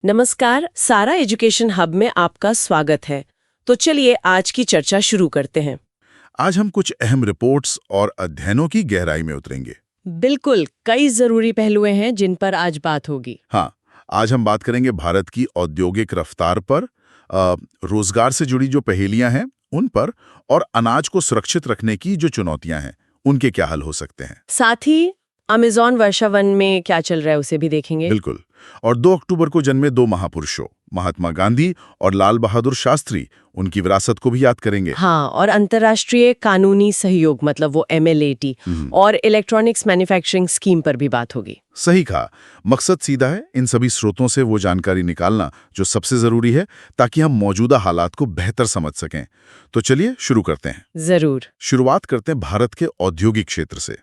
नमस्कार, सारा education hub में आपका स्वागत है। तो चलिए आज की चर्चा शुरू करते हैं। आज हम कुछ अहम रिपोर्ट्स और अध्ययनों की गहराई में उतरेंगे। बिल्कुल, कई जरूरी पहलुएं हैं जिन पर आज बात होगी। हाँ, आज हम बात करेंगे भारत की औद्योगिक रफ्तार पर, रोजगार से जुड़ी जो पहेलियां हैं उन पर, और अनाज को सुरक्षित रखने की जो चुनौतियां हैं उनके क्या हल हो सकते हैं। साथ ही अमेज़न वर्षा वन में क्या चल रहा है उसे भी देखेंगे। बिल्कुल। और 2 अक्टूबर को जन्मे 2 महापुरुषों महात्मा गांधी और लाल बहादुर शास्त्री, उनकी विरासत को भी याद करेंगे। हाँ, और अंतर्राष्ट्रीय कानूनी सहयोग मतलब वो MLAT और इलेक्ट्रॉनिक्स मैन्युफैक्चरिंग स्कीम पर भी बात होगी। सही कहा। मकसद सीधा है, इन सभी स्रोतों से वो जानकारी निकालना जो सबसे जरूरी है, ताकि हम मौजूदा हालात को बेहतर समझ सकें। तो चलिए शुरू करते हैं। जरूर। शुरुआत करते हैं भारत के औद्योगिक क्षेत्र से।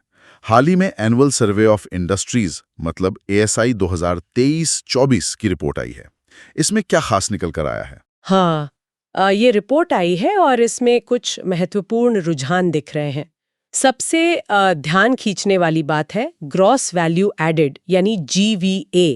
हाल ही में एनुअल सर्वे ऑफ इंडस्ट्रीज मतलब ASI 2023-24 की रिपोर्ट आई है। इसमें क्या खास निकल कर आया है? हाँ, ये रिपोर्ट आई है और इसमें कुछ महत्वपूर्ण रुझान दिख रहे हैं। सबसे ध्यान खींचने वाली बात है ग्रॉस वैल्यू एडेड यानी GVA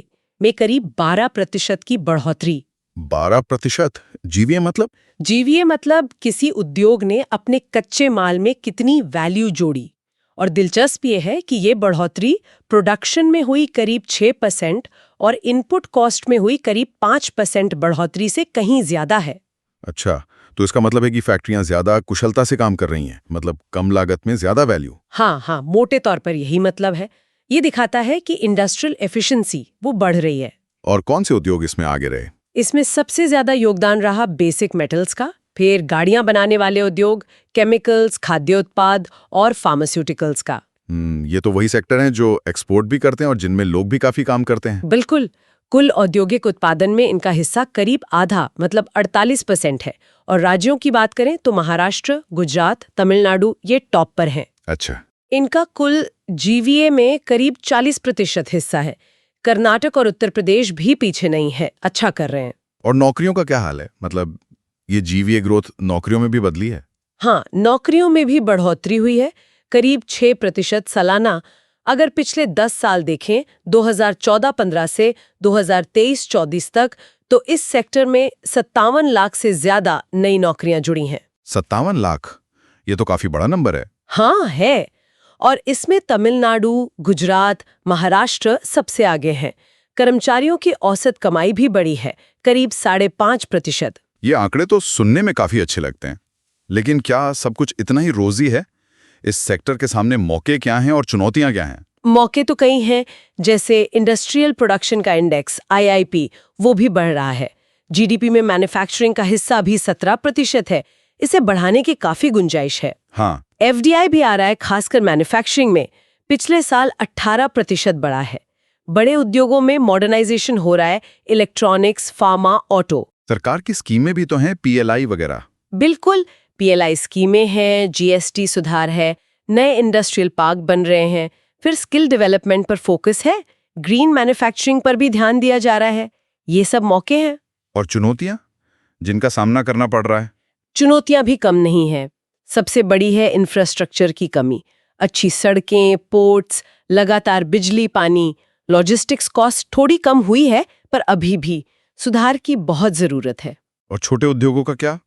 में करीब 12% की बढ़ोतरी। 12%? GVA मतलब? GVA मतलब किसी उद्योग ने अपने कच्चे माल में कितनी वैल्यू जोड़ी। और दिलचस्प ये है कि ये बढ़ोतरी प्रोडक्शन में हुई करीब 6% और इनपुट कॉस्ट में हुई करीब 5% बढ़ोतरी से कहीं ज्यादा है। अच्छा, तो इसका मतलब है कि फैक्ट्रियां ज्यादा कुशलता से काम कर रही हैं, मतलब कम लागत में ज्यादा वैल्यू। हाँ, मोटे तौर पर यही मतलब है। ये दिखाता है कि इंडस्ट्रियल एफिशिएंसी वो बढ़ रही है। और कौन से उद्योग इसमें आगे रहे? इसमें सबसे ज्यादा योगदान रहा बेसिक मेटल्स का, फिर गाड़ियां बनाने वाले उद्योग, केमिकल्स, खाद्य उत्पाद और फार्मास्यूटिकल्स का। ये तो वही सेक्टर हैं जो एक्सपोर्ट भी करते हैं और जिनमें लोग भी काफी काम करते हैं। बिल्कुल। कुल औद्योगिक उत्पादन में इनका हिस्सा करीब आधा मतलब 48% है। और राज्यों की बात करें तो महाराष्ट्र, गुजरात, तमिलनाडु ये टॉप पर हैं। अच्छा। इनका कुल GVA में करीब 40% हिस्सा है। कर्नाटक और उत्तर प्रदेश भी पीछे नहीं है, अच्छा कर रहे हैं। और नौकरियों का क्या हाल है? मतलब ये GVA ग्रोथ नौकरियों में भी बदली है? हाँ, नौकरियों में भी बढ़ोतरी हुई है, करीब 6% सालाना। अगर पिछले 10 साल देखें 2014-15 से 2023-24 तक, तो इस सेक्टर में 57 लाख से ज्यादा नई नौकरियां जुड़ी हैं। 57 लाख? ये तो काफी बड़ा नंबर है। हाँ है। और इसमें तमिलनाडु, गुजरात, महाराष्ट्र सबसे आगे हैं। कर्मचारियों की औसत कमाई भी बढ़ी है, करीब 5.5%। ये आंकड़े तो सुनने में काफी अच्छे लगते हैं, लेकिन क्या सब कुछ इतना ही रोजी है? इस सेक्टर के सामने मौके क्या हैं और चुनौतियां क्या हैं? मौके तो कई हैं, जैसे इंडस्ट्रियल प्रोडक्शन का इंडेक्स IIP वो भी बढ़ रहा है। GDP में मैन्युफैक्चरिंग का हिस्सा भी 17% है। इसे बढ़ाने की काफी गुंजाइश है। हाँ। FDI भी आ रहा है, खासकर मैन्युफैक्चरिंग में। पिछले साल 18% बढ़ा है। बड़े उद्योगों में मॉडर्नाइजेशन हो रहा है, इलेक्ट्रॉनिक्स, फार्मा, ऑटो। सरकार की स्कीमें भी तो हैं, PLI वगैरह। बिल्कुल, PLI स्कीमें हैं, GST सुधार है, नए इंडस्ट्रियल पार्क बन रहे हैं, फिर स्किल डेवलपमेंट पर फोकस है, ग्रीन मैन्युफैक्चरिंग पर भी ध्यान दिया जा रहा है। ये सब मौके हैं। और चुनौतियां जिनका सामना करना पड़ रहा है? चुनौतियां भी कम नहीं है। सबसे बड़ी है इंफ्रास्ट्रक्चर की कमी। अच्छी सड़कें, पोर्ट्स, लगातार बिजली, पानी, लॉजिस्टिक्स कॉस्ट थोड़ी कम हुई है, पर अभी भी सुधार की बहुत जरूरत है। और छोटे उद्योगों का क्या?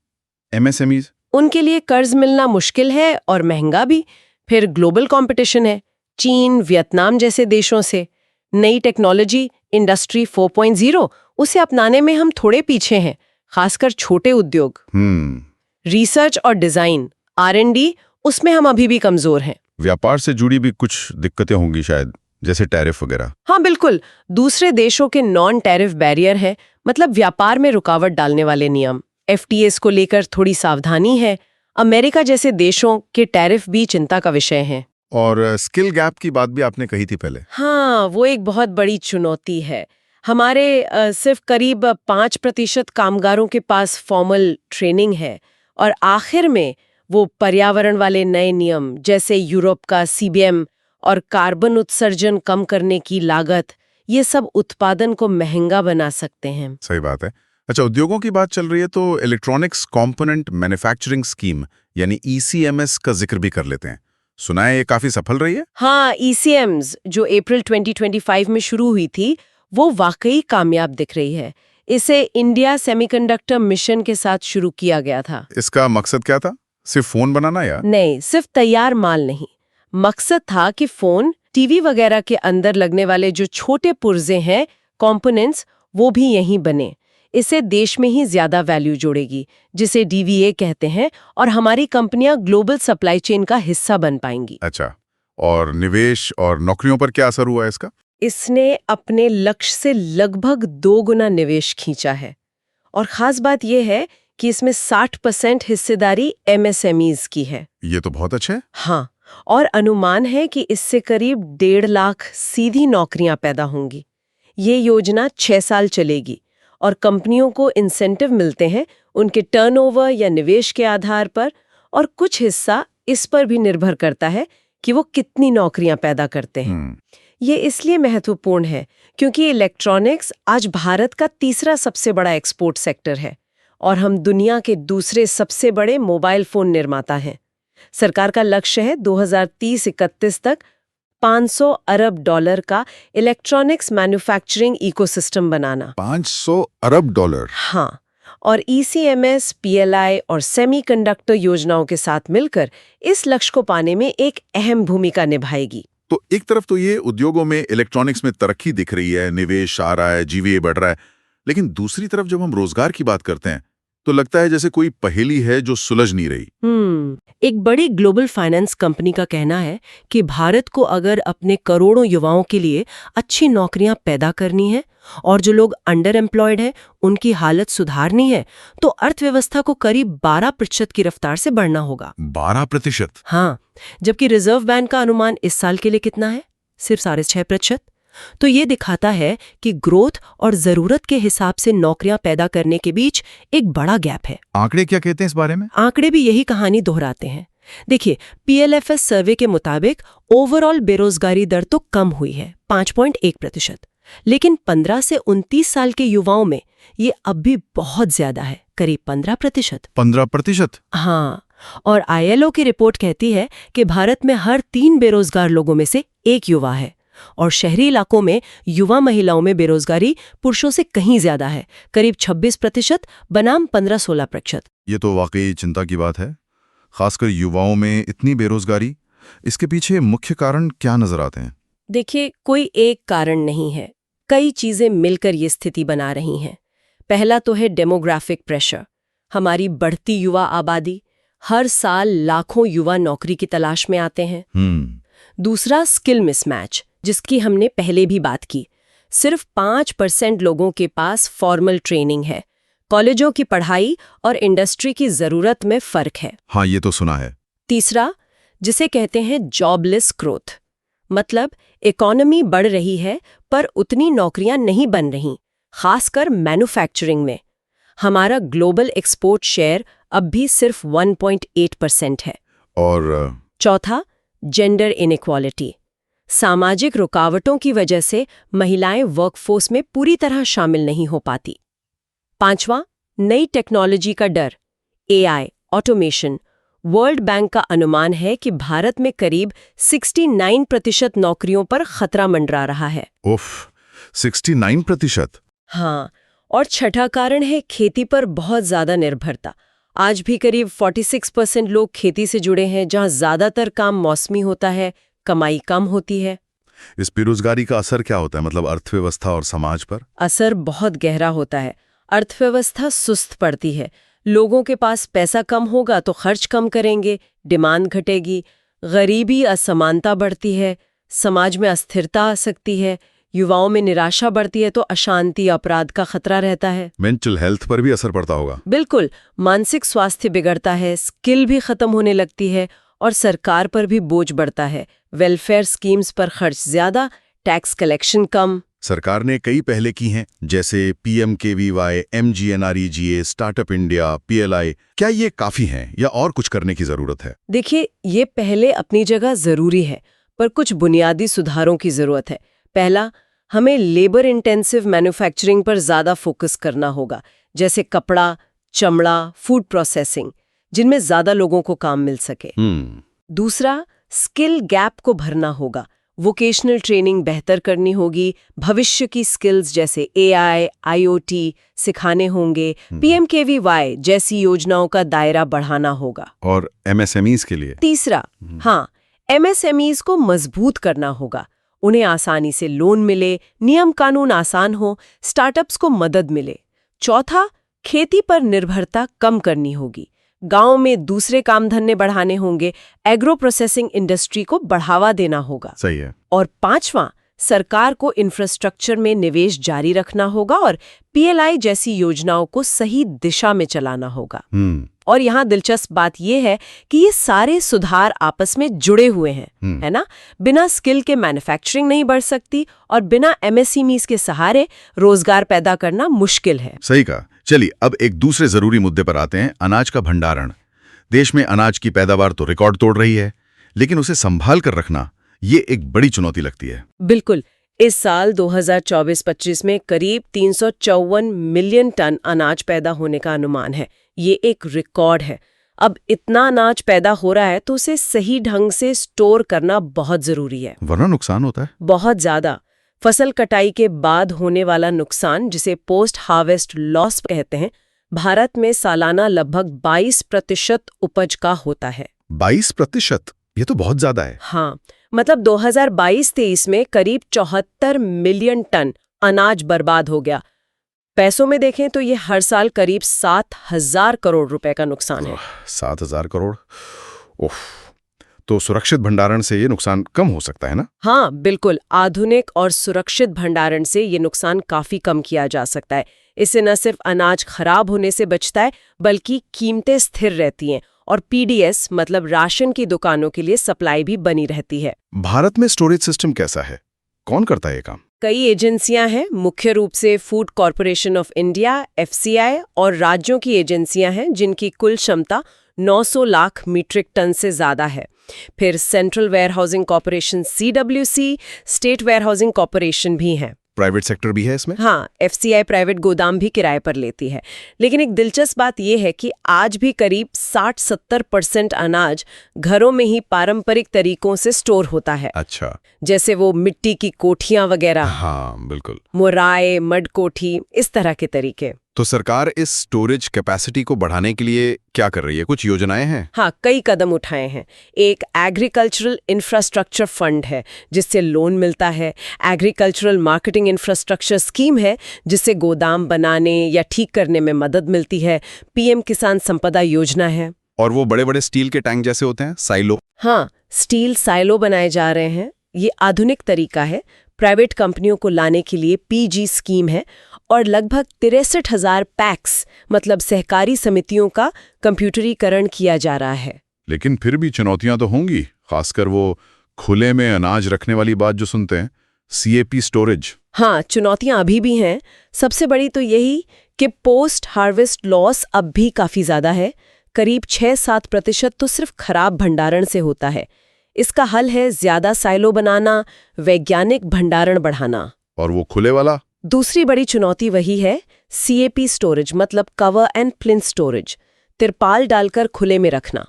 MSMEs? उनके लिए कर्ज मिलना मुश्किल है और महंगा भी। फिर ग्लोबल कंपटीशन है, चीन, वियतनाम जैसे देशों से। नई टेक्नोलॉजी, इंडस्ट्री 4.0, उसे अपनाने में हम थोड़े पीछे हैं, खासकर छोटे उद्योग। रिसर्च और डिजाइन, R&D, उसमें हम अभी भी कमजोर हैं। व्यापार से जुड़ी भी कुछ दिक्कतें होंगी शायद, जैसे टैरिफ वगैरह। हाँ बिल्कुल, दूसरे देशों के नॉन टैरिफ बैरियर है, मतलब व्यापार में रुकावट डालने वाले नियम। FTAs को लेकर थोड़ी सावधानी है। अमेरिका जैसे देशों के टैरिफ भी चिंता का विषय हैं। और स्किल गैप की बात भी आपने कही थी पहले। हाँ, वो एक बहुत बड़ी चुनौती है। हमारे सिर्फ करीब 5% कामगारों के पास फॉर्मल ट्रेनिंग है। और आखिर में वो पर्यावरण वाले नए नियम, जैसे यूरोप का CBM और कार्बन उत्सर्जन कम करने की लागत, ये सब उत्पादन को महंगा बना सकते हैं। सही बात है। अच्छा, उद्योगों की बात चल रही है तो इलेक्ट्रॉनिक्स कंपोनेंट मैन्युफैक्चरिंग स्कीम यानी ECMS का जिक्र भी कर लेते हैं। सुना है ये काफी सफल रही है। हाँ, ECMS जो अप्रैल 2025 में शुरू हुई थी, वो वाकई कामयाब दिख रही है। इसे इंडिया सेमीकंडक्टर मिशन के साथ शुरू किया गया था। इसका मकसद क्या था? सिर्फ फोन बनाना या? नहीं, सिर्फ तैयार माल नहीं। मकसद था कि फोन, टीवी वगैरह के अंदर लगने वाले जो छोटे पुर्जे हैं, कंपोनेंट्स, वो भी यहीं बने। इससे देश में ही ज्यादा वैल्यू जोड़ेगी, जिसे डीवीए कहते हैं, और हमारी कंपनियां ग्लोबल सप्लाई चेन का हिस्सा बन पाएंगी। अच्छा, और निवेश और नौकरियों पर क्या असर हुआ इसका? इसने अपने लक्ष्य से लगभग 2 गुना निवेश खींचा है। और खास बात यह है कि इसमें 60% हिस्सेदारी एमएसएमईज की है। ये तो बहुत अच्छा है। हाँ, और अनुमान है कि इससे करीब 1.5 लाख सीधी नौकरियां पैदा होंगी। ये योजना 6 साल चलेगी और कंपनियों को इंसेंटिव मिलते हैं उनके टर्नओवर या निवेश के आधार पर, और कुछ हिस्सा इस पर भी निर्भर करता है कि वो कितनी नौकरियां पैदा करते हैं। ये इसलिए महत्वपूर्ण है क्योंकि इलेक्ट्रॉनिक्स आज भारत का तीसरा सबसे बड़ा एक्सपोर्ट सेक्टर है और हम दुनिया के दूसरे सबसे बड़े मोबाइल फोन निर्माता हैं। सरकार का लक्ष्य है 2030-31 तक $500 अरब का इलेक्ट्रॉनिक्स मैन्युफैक्चरिंग इकोसिस्टम बनाना। $500 अरब? हाँ, और ईसीएमएस, पीएलआई और सेमीकंडक्टर योजनाओं के साथ मिलकर इस लक्ष्य को पाने में एक अहम भूमिका निभाएगी। तो एक तरफ तो ये उद्योगों में, इलेक्ट्रॉनिक्स में तरक्की दिख रही है, निवेश आ रहा है, जीवीए बढ़ रहा है, लेकिन दूसरी तरफ जब हम रोजगार की बात करते हैं तो लगता है जैसे कोई पहेली है जो सुलझ नहीं रही। एक बड़ी ग्लोबल फाइनेंस कंपनी का कहना है कि भारत को अगर अपने करोड़ों युवाओं के लिए अच्छी नौकरियां पैदा करनी है और जो लोग अंडर एम्प्लॉयड हैं उनकी हालत सुधारनी है, तो अर्थव्यवस्था को करीब 12% की रफ्तार से बढ़ना होगा। 12%? हाँ, जबकि रिजर्व बैंक का अनुमान इस साल के लिए कितना है? सिर्फ 6.5%। तो ये दिखाता है कि ग्रोथ और जरूरत के हिसाब से नौकरियां पैदा करने के बीच एक बड़ा गैप है। आंकड़े क्या कहते हैं इस बारे में? आंकड़े भी यही कहानी दोहराते हैं। देखिए, पीएलएफएस सर्वे के मुताबिक ओवरऑल बेरोजगारी दर तो कम हुई है, 5.1%, लेकिन 15 से 29 साल के युवाओं में ये अब भी बहुत ज्यादा है, करीब 15%। 15%? हाँ, और आईएलओ की रिपोर्ट कहती है कि भारत में हर 3 बेरोजगार लोगों में से 1 युवा है, और शहरी इलाकों में युवा महिलाओं में बेरोजगारी पुरुषों से कहीं ज्यादा है, करीब 26% बनाम 15-16%। ये तो वाकई चिंता की बात है, खासकर युवाओं में इतनी बेरोजगारी। इसके पीछे मुख्य कारण क्या नजर आते हैं? देखिए, कोई एक कारण नहीं है, कई चीजें मिलकर ये स्थिति बना रही हैं। पहला तो है डेमोग्राफिक प्रेशर, हमारी बढ़ती युवा आबादी। हर साल लाखों युवा नौकरी की तलाश में आते हैं। दूसरा स्किल मिसमैच, जिसकी हमने पहले भी बात की। सिर्फ 5% लोगों के पास फॉर्मल ट्रेनिंग है। कॉलेजों की पढ़ाई और इंडस्ट्री की जरूरत में फर्क है। हाँ, ये तो सुना है। तीसरा, जिसे कहते हैं जॉबलेस ग्रोथ, मतलब इकोनॉमी बढ़ रही है पर उतनी नौकरियां नहीं बन रही, खासकर मैन्युफैक्चरिंग में। हमारा ग्लोबल एक्सपोर्ट शेयर अब भी सिर्फ 1.8% है। और चौथा, जेंडर इनइक्वालिटी। सामाजिक रुकावटों की वजह से महिलाएं वर्कफोर्स में पूरी तरह शामिल नहीं हो पाती। पांचवा, नई टेक्नोलॉजी का डर, एआई, ऑटोमेशन। वर्ल्ड बैंक का अनुमान है कि भारत में करीब 69% नौकरियों पर खतरा मंडरा रहा है। उफ, 69%? हाँ, और छठा कारण है खेती पर बहुत ज्यादा निर्भरता। आज भी करीब 46% लोग खेती से जुड़े हैं, जहां ज्यादातर काम मौसमी होता है, कमाई कम होती है। इस बेरोजगारी का असर क्या होता है, मतलब अर्थव्यवस्था और समाज पर? असर बहुत गहरा होता है। अर्थव्यवस्था सुस्त पड़ती है। लोगों के पास पैसा कम होगा तो खर्च कम करेंगे, डिमांड घटेगी, गरीबी, असमानता बढ़ती है, समाज में अस्थिरता आ सकती है, युवाओं में निराशा बढ़ती है तो अशांति, अपराध का खतरा रहता है। मेंटल हेल्थ पर भी असर पड़ता होगा। बिल्कुल, मानसिक स्वास्थ्य बिगड़ता है, स्किल भी खत्म होने लगती है और सरकार पर भी बोझ बढ़ता है। वेलफेयर स्कीम्स पर खर्च ज्यादा, टैक्स कलेक्शन कम। सरकार ने कई पहले की हैं, जैसे PMKVY, MGNREGA, startup India, PLI। क्या ये काफी हैं या और कुछ करने की जरूरत है? देखिए, ये पहले अपनी जगह जरूरी है, पर कुछ बुनियादी सुधारों की जरूरत है। पहला, हमें लेबर इंटेंसिव मैन्युफैक्चरिंग पर ज्यादा फोकस करना होगा, जैसे कपड़ा, चमड़ा, फूड प्रोसेसिंग, जिनमें ज्यादा लोगों को काम मिल सके। दूसरा, स्किल गैप को भरना होगा। वोकेशनल ट्रेनिंग बेहतर करनी होगी, भविष्य की स्किल्स जैसे AI, IoT सिखाने होंगे, PMKVY जैसी योजनाओं का दायरा बढ़ाना होगा। और MSMEs के लिए? तीसरा, हाँ, MSMEs को मजबूत करना होगा। उन्हें आसानी से लोन मिले, नियम कानून आसान हो, स्टार्टअप्स को मदद मिले। चौथा, खेती पर निर्भरता कम करनी होगी। गांव में दूसरे काम धंधे बढ़ाने होंगे, एग्रो प्रोसेसिंग इंडस्ट्री को बढ़ावा देना होगा। सही है। और पांचवां, सरकार को इंफ्रास्ट्रक्चर में निवेश जारी रखना होगा और PLI जैसी योजनाओं को सही दिशा में चलाना होगा। और यहाँ दिलचस्प बात यह है कि ये सारे सुधार आपस में जुड़े हुए हैं, है ना? बिना स्किल के मैन्युफैक्चरिंग नहीं बढ़ सकती और बिना MSMEs के सहारे रोजगार पैदा करना मुश्किल है। सही कहा। चलिए अब एक दूसरे जरूरी मुद्दे पर आते हैं, अनाज का भंडारण। देश में अनाज की पैदावार तो रिकॉर्ड तोड़ रही है, लेकिन उसे संभाल कर रखना ये एक बड़ी चुनौती लगती है। बिल्कुल। इस साल 2024-25 में करीब 354 मिलियन टन अनाज पैदा होने का अनुमान है। ये एक रिकॉर्ड है। अब इतना अनाज पैदा हो रहा है तो उसे सही ढंग से स्टोर करना बहुत जरूरी है, वरना नुकसान होता है। बहुत ज्यादा। फसल कटाई के बाद होने वाला नुकसान, जिसे पोस्ट हार्वेस्ट लॉस कहते हैं, भारत में सालाना लगभग 22% उपज का होता है। 22%? ये तो बहुत ज्यादा है। हाँ, मतलब 2022-23 में करीब 74 मिलियन टन अनाज बर्बाद हो गया। पैसों में देखें तो ये हर साल करीब 7,000 करोड़ रुपए का नुकसान है। 7,000 करोड़? ओह, तो सुरक्षित भंडारण से ये नुकसान कम हो सकता है ना? हाँ, बिल्कुल। आधुनिक और सुरक्षित भंडारण से ये नुकसान काफी कम किया जा सकता है। इससे न सिर्फ अनाज खराब होने से बचता है, बल्कि कीमतें स्थिर रहती हैं और PDS मतलब राशन की दुकानों के लिए सप्लाई भी बनी रहती है। भारत में स्टोरेज सिस्टम कैसा है? कौन करता है ये काम? कई एजेंसियां हैं, मुख्य रूप से food corporation of India FCI और राज्यों की एजेंसियां हैं जिनकी कुल क्षमता 900 लाख मीट्रिक टन से ज्यादा है। फिर central warehousing corporation CWC, state warehousing corporation भी हैं। प्राइवेट सेक्टर भी है इसमें? हाँ, FCI प्राइवेट गोदाम भी किराए पर लेती है। लेकिन एक दिलचस्प बात यह है कि आज भी करीब 60-70% अनाज घरों में ही पारंपरिक तरीकों से स्टोर होता है। अच्छा। जैसे वो मिट्टी की कोठियां वगैरह, हाँ बिल्कुल, मुराए, मड कोठी, इस तरह के तरीके। तो सरकार इस स्टोरेज कैपेसिटी को बढ़ाने के लिए क्या कर रही है? कुछ योजनाएं हैं? हाँ, कई कदम उठाए हैं। एक एग्रीकल्चरल इंफ्रास्ट्रक्चर फंड है जिससे लोन मिलता है। एग्रीकल्चरल मार्केटिंग इंफ्रास्ट्रक्चर स्कीम है जिससे गोदाम बनाने या ठीक करने में मदद मिलती है। PM किसान संपदा योजना है। और वो बड़े बड़े स्टील के टैंक जैसे होते हैं, साइलो? हाँ, स्टील साइलो बनाए जा रहे हैं। ये आधुनिक तरीका है। प्राइवेट कंपनियों को लाने के लिए PG स्कीम है और लगभग 63,000 पैक्स मतलब सहकारी समितियों का कंप्यूटरीकरण किया जा रहा है। लेकिन फिर भी चुनौतियां तो होंगी, खासकर वो खुले में अनाज रखने वाली बात जो सुनते हैं, CAP स्टोरेज। हाँ, चुनौतियां अभी भी हैं। सबसे बड़ी तो यही कि पोस्ट हार्वेस्ट लॉस अब भी काफी ज्यादा है। करीब 6-7% तो सिर्फ खराब भंडारण से होता है। इसका हल है ज्यादा साइलो बनाना, वैज्ञानिक भंडारण बढ़ाना। और वो खुले वाला? दूसरी बड़ी चुनौती वही है CAP स्टोरेज मतलब कवर एंड प्लिंथ स्टोरेज, तिरपाल डालकर खुले में रखना।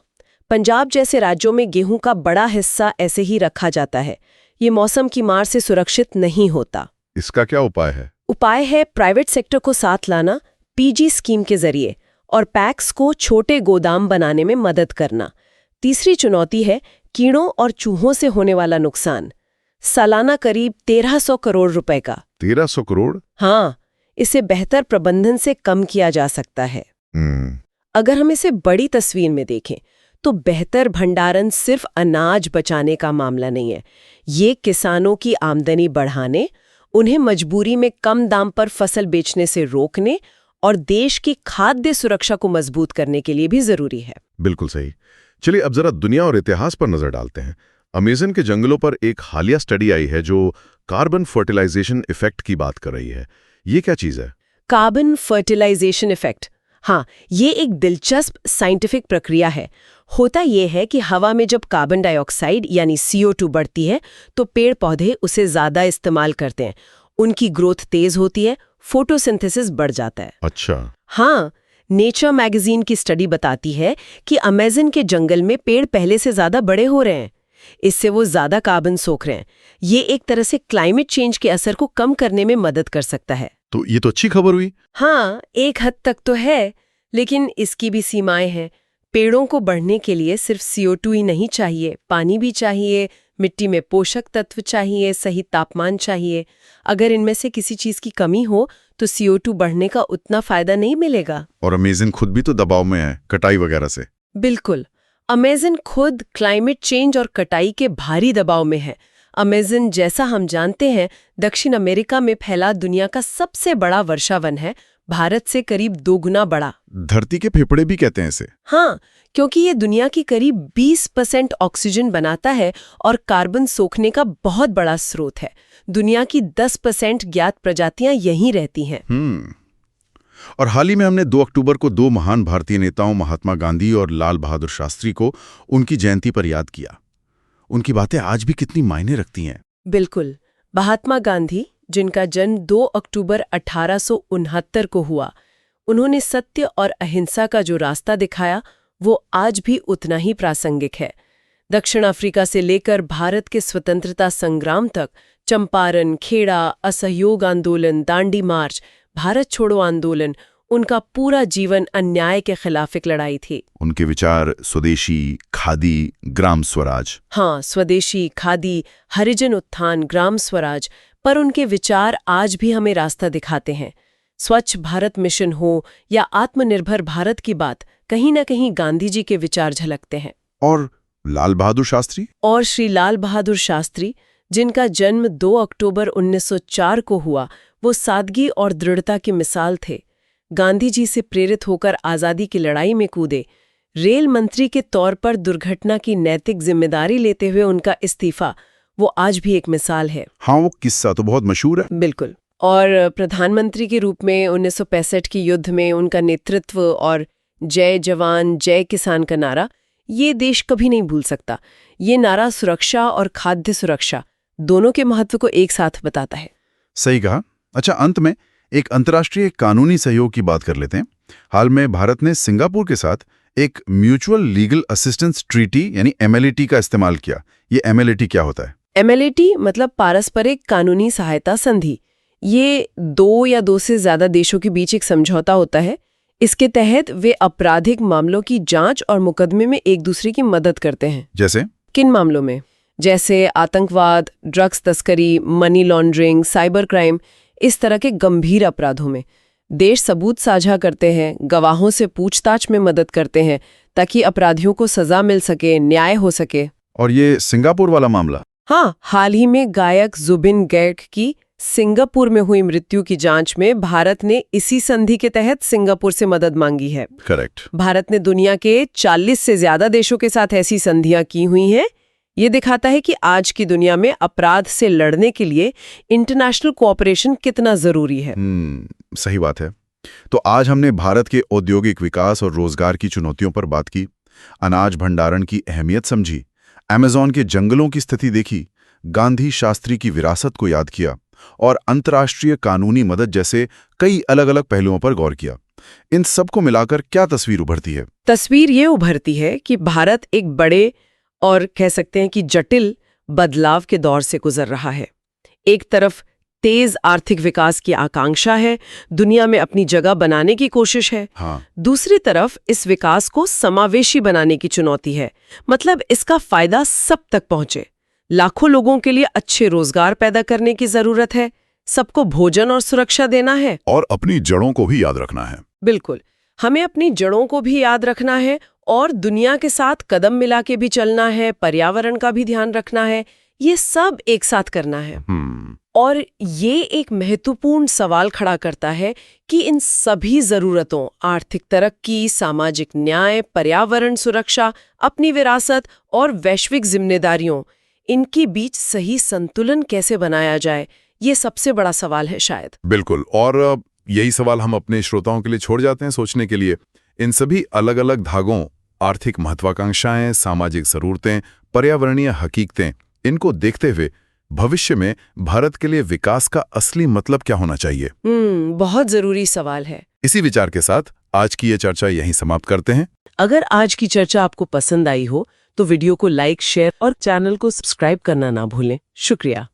पंजाब जैसे राज्यों में गेहूं का बड़ा हिस्सा ऐसे ही रखा जाता है। ये मौसम की मार से सुरक्षित नहीं होता। इसका क्या उपाय है? उपाय है प्राइवेट सेक्टर को साथ लाना, PG स्कीम के जरिए, और पैक्स को छोटे गोदाम बनाने में मदद करना। तीसरी चुनौती है कीड़ों और चूहों से होने वाला नुकसान, सालाना करीब 1300 करोड़ रुपए का। 1300 करोड़? हाँ, इसे बेहतर प्रबंधन से कम किया जा सकता है। अगर हम इसे बड़ी तस्वीर में देखें तो बेहतर भंडारण सिर्फ अनाज बचाने का मामला नहीं है। ये किसानों की आमदनी बढ़ाने, उन्हें मजबूरी में कम दाम पर फसल बेचने से रोकने और देश की खाद्य सुरक्षा को मजबूत करने के लिए भी जरूरी है। बिल्कुल सही। चलिए अब जरा दुनिया और इतिहास पर नजर डालते हैं। अमेज़न के जंगलों पर एक हालिया स्टडी आई है जो कार्बन फर्टिलाइजेशन इफेक्ट की बात कर रही है। ये क्या चीज है? कार्बन फर्टिलाइजेशन इफेक्ट, हाँ, ये एक दिलचस्प साइंटिफिक प्रक्रिया है। होता ये है कि हवा में जब कार्बन डाइऑक्साइड यानी CO2 बढ़ती है तो पेड़ पौधे उसे ज्यादा इस्तेमाल करते हैं। उनकी ग्रोथ तेज होती है, फोटोसिंथेसिस बढ़ जाता है। अच्छा। हाँ, नेचर मैगजीन की स्टडी बताती है कि अमेज़न के जंगल में पेड़ पहले से ज्यादा बड़े हो रहे हैं। इससे वो ज्यादा कार्बन सोख रहे हैं। ये एक तरह से क्लाइमेट चेंज के असर को कम करने में मदद कर सकता है। तो ये तो अच्छी खबर हुई। हाँ, एक हद तक तो है, लेकिन इसकी भी सीमाएं हैं। पेड़ों को बढ़ने के लिए सिर्फ CO2 ही नहीं चाहिए, पानी भी चाहिए, मिट्टी में पोषक तत्व चाहिए, सही तापमान चाहिए। अगर इनमें से किसी चीज की कमी हो तो CO2 बढ़ने का उतना फायदा नहीं मिलेगा। और अमेज़न खुद भी तो दबाव में है, कटाई वगैरह से। बिल्कुल, अमेज़न खुद क्लाइमेट चेंज और कटाई के भारी दबाव में है। अमेज़न, जैसा हम जानते हैं, दक्षिण अमेरिका में फैला दुनिया का सबसे बड़ा वर्षावन है, भारत से करीब 2 गुना बड़ा। धरती के फेफड़े भी कहते हैं इसे। हाँ, क्योंकि ये दुनिया की करीब 20% ऑक्सीजन बनाता है और कार्बन सोखने का बहुत बड़ा स्रोत है। दुनिया की 10% ज्ञात प्रजातियां यहीं रहती हैं। और हाल ही में हमने 2 अक्टूबर को 2 महान भारतीय नेताओं महात्मा गांधी और लाल बहादुर शास्त्री को उनकी जयंती पर याद किया। उनकी बातें आज भी कितनी मायने रखती हैं। बिल्कुल। महात्मा गांधी, जिनका जन्म 2 अक्टूबर 1869 को हुआ, उन्होंने सत्य और अहिंसा का जो रास्ता दिखाया वो आज भी उतना ही प्रासंगिक है। दक्षिण अफ्रीका से लेकर भारत के स्वतंत्रता संग्राम तक चंपारण, खेड़ा, असहयोग आंदोलन, दांडी मार्च, भारत छोड़ो आंदोलन, उनका पूरा जीवन अन्याय के खिलाफ एक लड़ाई थी। उनके विचार स्वदेशी, खादी, ग्राम स्वराज। हाँ, स्वदेशी, खादी, हरिजन उत्थान, ग्राम स्वराज, पर उनके विचार आज भी हमें रास्ता दिखाते हैं। स्वच्छ भारत मिशन हो या आत्मनिर्भर भारत की बात, कहीं ना कहीं गांधी जी के विचार झलकते हैं। और लाल बहादुर शास्त्री? और श्री लाल बहादुर शास्त्री, जिनका जन्म 2 अक्टूबर 1904 को हुआ, वो सादगी और दृढ़ता की मिसाल थे। गांधी जी से प्रेरित होकर आज़ादी की लड़ाई में कूदे। रेल मंत्री के तौर पर दुर्घटना की नैतिक जिम्मेदारी लेते हुए उनका इस्तीफा, वो आज भी एक मिसाल है। हाँ, वो किस्सा तो बहुत मशहूर है। बिल्कुल। और प्रधानमंत्री के रूप में 1965 के युद्ध में उनका नेतृत्व और जय जवान जय किसान का नारा, ये देश कभी नहीं भूल सकता। ये नारा सुरक्षा और खाद्य सुरक्षा दोनों के महत्व को एक साथ बताता है। सही कहा। अच्छा, अंत में एक अंतर्राष्ट्रीय कानूनी सहयोग की बात कर लेते हैं। हाल में भारत ने सिंगापुर के साथ एक म्यूचुअल लीगल असिस्टेंस ट्रीटी यानी MLAT का इस्तेमाल किया। ये MLAT क्या होता है? MLAT मतलब पारस्परिक कानूनी सहायता संधि। ये 2 या 2 से ज्यादा देशों के बीच एक समझौता होता है। इसके तहत वे आपराधिक मामलों की जांच और मुकदमे में एक दूसरे की मदद करते हैं। जैसे? किन मामलों में? जैसे आतंकवाद, ड्रग्स तस्करी, मनी लॉन्ड्रिंग, साइबर क्राइम, इस तरह के गंभीर अपराधों में। देश सबूत साझा करते हैं, गवाहों से पूछताछ में मदद करते हैं, ताकि अपराधियों को सजा मिल सके, न्याय हो सके। और ये सिंगापुर वाला मामला? हाँ, हाल ही में गायक जुबिन गर्ग की सिंगापुर में हुई मृत्यु की जांच में भारत ने इसी संधि के तहत सिंगापुर से मदद मांगी है। करेक्ट। भारत ने दुनिया के 40 से ज्यादा देशों के साथ ऐसी संधियां की हुई हैं। ये दिखाता है कि आज की दुनिया में अपराध से लड़ने के लिए इंटरनेशनल कोऑपरेशन कितना जरूरी है। सही बात है। तो आज हमने भारत के औद्योगिक विकास और रोजगार की चुनौतियों पर बात की, अनाज भंडारण की अहमियत समझी, अमेज़न के जंगलों की स्थिति देखी, गांधी शास्त्री की विरासत को याद किया और अंतर्राष्ट्रीय कानूनी मदद जैसे कई अलग अलग पहलुओं पर गौर किया। इन सबको मिलाकर क्या तस्वीर उभरती है? तस्वीर ये उभरती है कि भारत एक बड़े और कह सकते हैं कि जटिल बदलाव के दौर से गुजर रहा है। एक तरफ तेज आर्थिक विकास की आकांक्षा है, दुनिया में अपनी जगह बनाने की कोशिश है। हाँ। दूसरी तरफ इस विकास को समावेशी बनाने की चुनौती है, मतलब इसका फायदा सब तक पहुंचे। लाखों लोगों के लिए अच्छे रोजगार पैदा करने की जरूरत है, सबको भोजन और सुरक्षा देना है, और अपनी जड़ों को भी याद रखना है। बिल्कुल, हमें अपनी जड़ों को भी याद रखना है और दुनिया के साथ कदम मिला के भी चलना है, पर्यावरण का भी ध्यान रखना है। ये सब एक साथ करना है। और ये एक महत्वपूर्ण सवाल खड़ा करता है कि इन सभी जरूरतों, आर्थिक तरक्की, सामाजिक न्याय, पर्यावरण सुरक्षा, अपनी विरासत और वैश्विक जिम्मेदारियों, इनके बीच सही संतुलन कैसे बनाया जाए, ये सबसे बड़ा सवाल है शायद। बिल्कुल, और यही सवाल हम अपने श्रोताओं के लिए छोड़ जाते हैं सोचने के लिए। इन सभी अलग अलग धागों, आर्थिक महत्वाकांक्षाएं, सामाजिक जरूरतें, पर्यावरणीय हकीकतें, इनको देखते हुए भविष्य में भारत के लिए विकास का असली मतलब क्या होना चाहिए? बहुत जरूरी सवाल है। इसी विचार के साथ आज की ये चर्चा यहीं समाप्त करते हैं। अगर आज की चर्चा आपको पसंद आई हो तो वीडियो को लाइक, शेयर और चैनल को सब्सक्राइब करना ना भूलें। शुक्रिया।